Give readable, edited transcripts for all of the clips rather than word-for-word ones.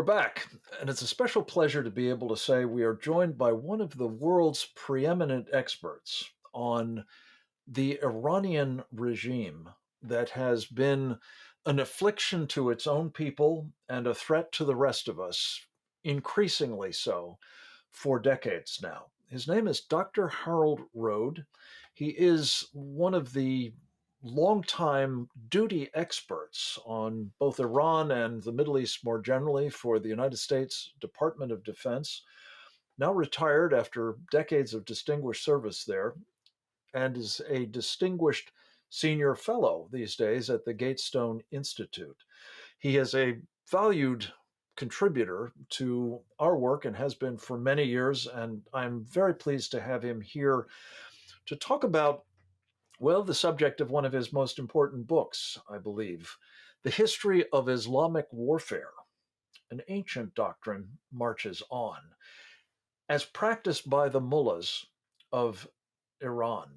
We're back, and it's a special pleasure to be able to say we are joined by one of the world's preeminent experts on the Iranian regime that has been an affliction to its own people and a threat to the rest of us, increasingly so, for decades now. His name is Dr. Harold Rhode. He is one of the longtime duty experts on both Iran and the Middle East more generally for the United States Department of Defense, now retired after decades of distinguished service there, and is a distinguished senior fellow these days at the Gatestone Institute. He is a valued contributor to our work and has been for many years, and I'm very pleased to have him here to talk about, well, the subject of one of his most important books, I believe, The History of Islamic Warfare. An ancient doctrine marches on, as practiced by the mullahs of Iran.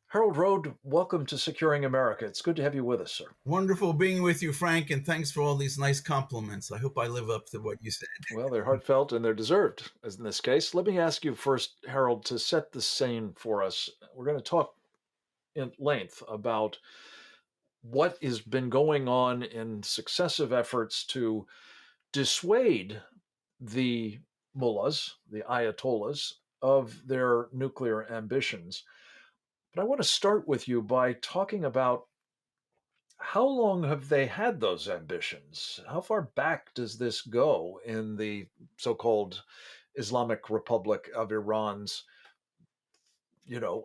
Harold Rhode, welcome to Securing America. It's good to have you with us, sir. Wonderful being with you, Frank, and thanks for all these nice compliments. I hope I live up to what you said. Well, they're heartfelt and they're deserved, as in this case. Let me ask you first, Harold, to set the scene for us. We're going to talk in length about what has been going on in successive efforts to dissuade the mullahs, the ayatollahs, of their nuclear ambitions. But I want to start with you by talking about how long have they had those ambitions? How far back does this go in the so-called Islamic Republic of Iran's,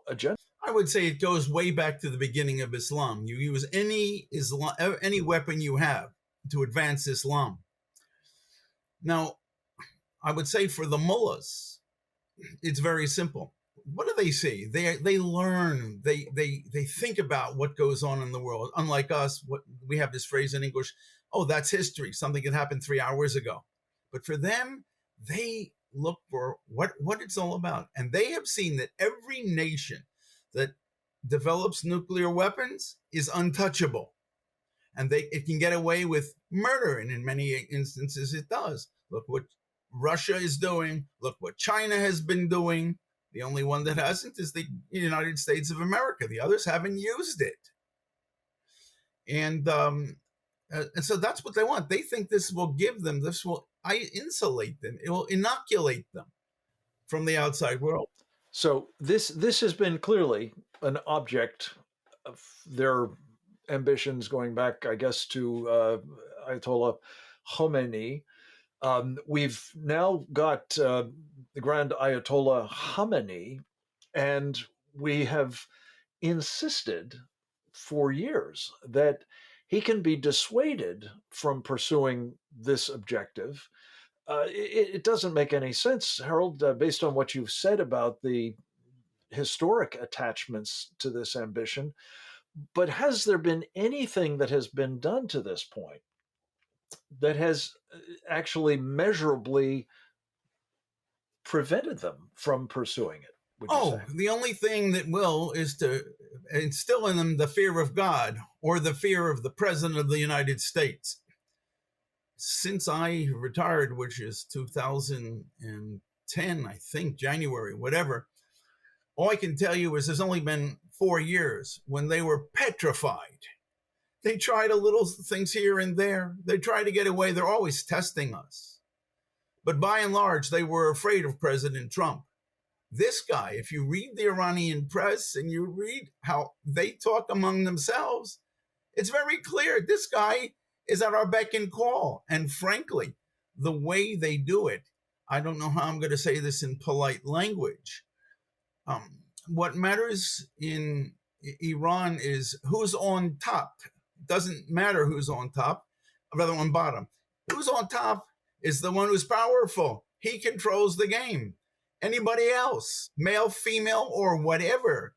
agenda? I would say it goes way back to the beginning of Islam. You use any weapon you have to advance Islam. Now, I would say for the mullahs, it's very simple. What do they see? They learn. They think about what goes on in the world. Unlike us, we have this phrase in English: "Oh, that's history. Something that happened 3 hours ago." But for them, they look for what it's all about, and they have seen that every nation that develops nuclear weapons is untouchable, and it can get away with murder, and in many instances, it does. Look what Russia is doing. Look what China has been doing. The only one that hasn't is the United States of America. The others haven't used it. And so that's what they want. They think this will insulate them. It will inoculate them from the outside world. So this has been clearly an object of their ambitions going back, I guess, to Ayatollah Khomeini. We've now got the Grand Ayatollah Khamenei, and we have insisted for years that he can be dissuaded from pursuing this objective. It doesn't make any sense, Harold, based on what you've said about the historic attachments to this ambition. But has there been anything that has been done to this point that has actually measurably prevented them from pursuing it? The only thing that will is to instill in them the fear of God or the fear of the President of the United States. Since I retired, which is 2010, I think, January, whatever, all I can tell you is there's only been 4 years when they were petrified. They tried a little things here and there. They try to get away. They're always testing us. But by and large, they were afraid of President Trump. This guy, if you read the Iranian press and you read how they talk among themselves, it's very clear this guy is at our beck and call. And frankly, the way they do it, I don't know how I'm going to say this in polite language. What matters in Iran is who's on top. It doesn't matter who's on top, rather on bottom. Who's on top is the one who's powerful. He controls the game. Anybody else, male, female, or whatever,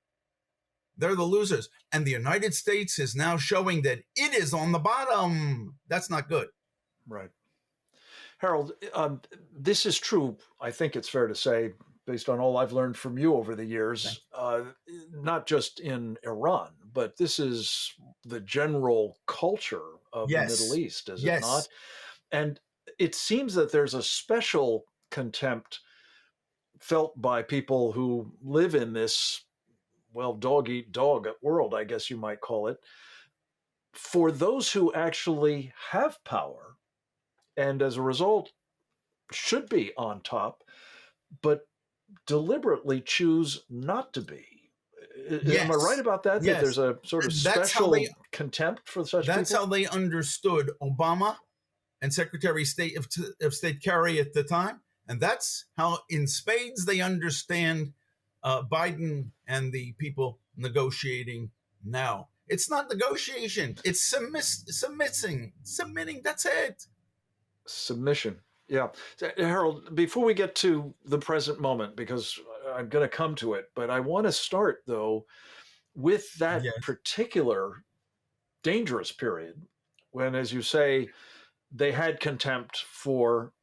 they're the losers. And the United States is now showing that it is on the bottom. That's not good. Right. Harold, this is true, I think it's fair to say, based on all I've learned from you over the years, not just in Iran, but this is the general culture of the Middle East, is it not? And it seems that there's a special contempt felt by people who live in this, well, dog eat dog world, I guess you might call it, for those who actually have power and as a result should be on top, but deliberately choose not to be. Am I right Yes, about that? That yes. there's a sort of That's how they special contempt for such that's people? how they understood Obama and Secretary of State Kerry at the time, and that's how, in spades, they understand Biden and the people negotiating now. It's not negotiation; it's submitting. That's it. Submission. Yeah. Harold, before we get to the present moment, because I'm going to come to it, but I want to start, though, with that Yes, particular dangerous period when, as you say, they had contempt for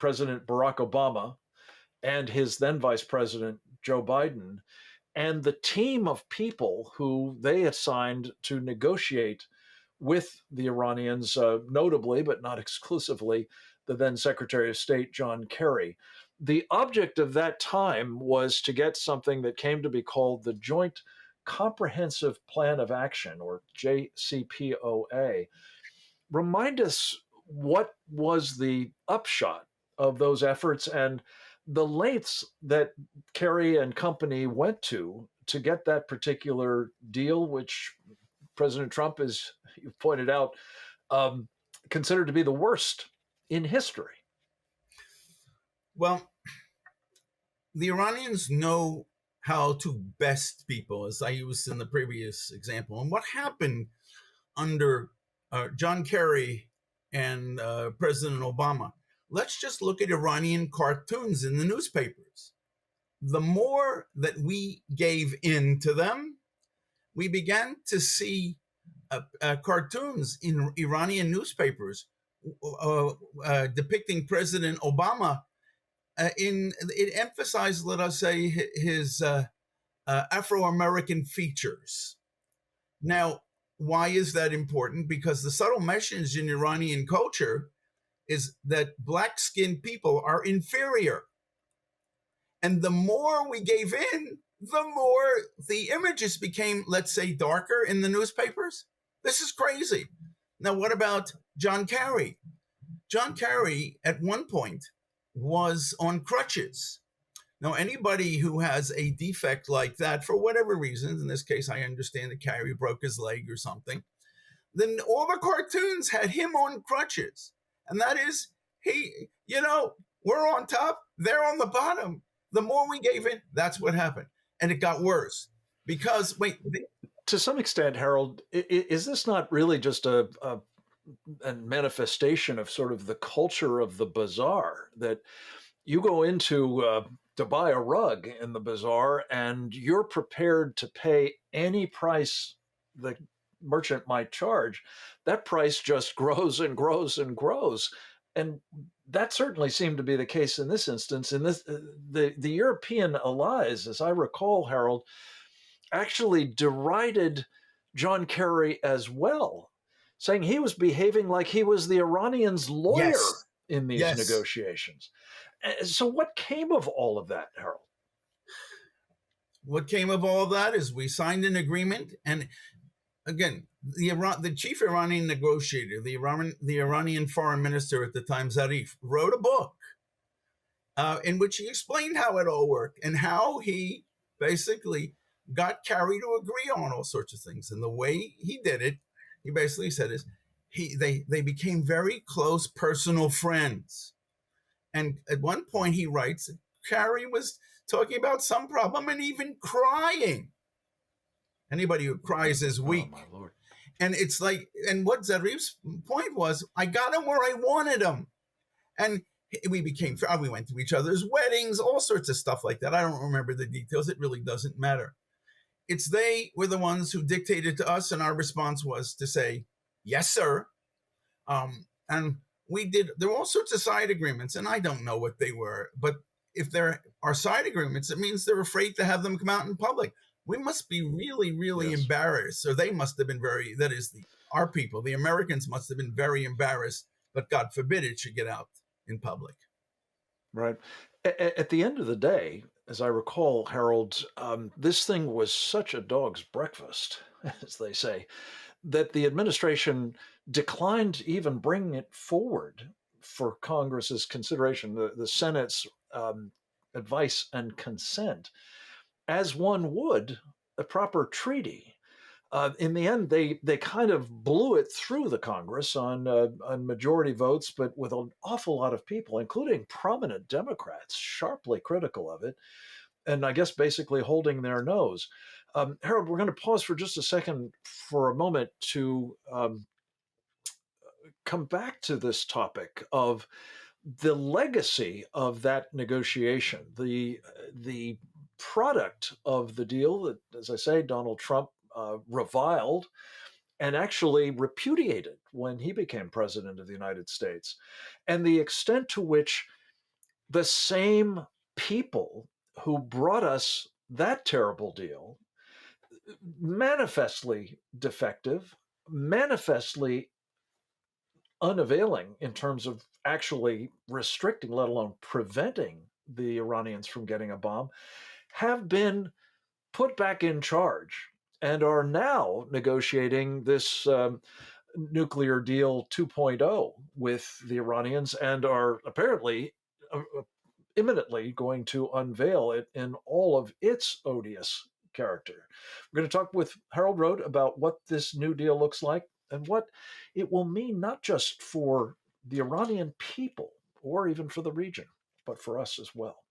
President Barack Obama and his then Vice President Joe Biden and the team of people who they assigned to negotiate with the Iranians, notably, but not exclusively, the then Secretary of State John Kerry. The object of that time was to get something that came to be called the Joint Comprehensive Plan of Action, or JCPOA. Remind us what was the upshot of those efforts and the lengths that Kerry and company went to get that particular deal, which President Trump, as you pointed out, um, considered to be the worst in history. well, the Iranians know how to best people, as I used in the previous example. And what happened under John Kerry and President Obama? Let's just look at Iranian cartoons in the newspapers. The more that we gave in to them, we began to see cartoons in Iranian newspapers depicting President Obama. In it emphasized, let us say, his Afro-American features. Now, why is that important? Because the subtle message in Iranian culture is that black-skinned people are inferior. And the more we gave in, the more the images became, let's say, darker in the newspapers. This is crazy. Now, what about John Kerry? John Kerry, at one point, was on crutches. Now, anybody who has a defect like that, for whatever reasons, in this case, I understand that Kerry broke his leg or something, then all the cartoons had him on crutches. And that is, we're on top, they're on the bottom. The more we gave in, that's what happened. And it got worse because, To some extent, Harold, is this not really just a manifestation of sort of the culture of the bazaar that you go into to buy a rug in the bazaar and you're prepared to pay any price the merchant might charge? That price just grows and grows and grows. And that certainly seemed to be the case in this instance. In this, the European allies, as I recall, Harold, actually derided John Kerry as well, saying he was behaving like he was the Iranians' lawyer yes, in these yes. negotiations. So, what came of all of that, Harold? What came of all of that is we signed an agreement. And again, the chief Iranian negotiator, the Iranian foreign minister at the time, Zarif, wrote a book in which he explained how it all worked and how he basically got Kerry to agree on all sorts of things. And the way he did it, he basically said is they became very close personal friends. And at one point he writes, Kerry was talking about some problem and even crying. Anybody who cries is Oh, weak. my Lord. And it's like, and what Zarif's point was, I got him where I wanted him. And we went to each other's weddings, all sorts of stuff like that. I don't remember the details. It really doesn't matter. It's they were the ones who dictated to us, and our response was to say, yes, sir. And there were all sorts of side agreements, and I don't know what they were, but if there are side agreements, it means they're afraid to have them come out in public. We must be really, really embarrassed. So they must have been our people, the Americans must have been very embarrassed but God forbid it should get out in public. Right. At the end of the day, as I recall, Harold, this thing was such a dog's breakfast, as they say, that the administration declined even bringing it forward for Congress's consideration, the Senate's advice and consent, as one would a proper treaty. In the end, they kind of blew it through the Congress on majority votes, but with an awful lot of people, including prominent Democrats, sharply critical of it, and I guess basically holding their nose. Harold, we're going to pause for just a second for a moment to come back to this topic of the legacy of that negotiation, the product of the deal that, as I say, Donald Trump reviled and actually repudiated when he became president of the United States, and the extent to which the same people who brought us that terrible deal, manifestly defective, manifestly unavailing in terms of actually restricting, let alone preventing the Iranians from getting a bomb, have been put back in charge and are now negotiating this nuclear deal 2.0 with the Iranians and are apparently imminently going to unveil it in all of its odious character. We're going to talk with Harold Rhode about what this new deal looks like and what it will mean not just for the Iranian people or even for the region, but for us as well.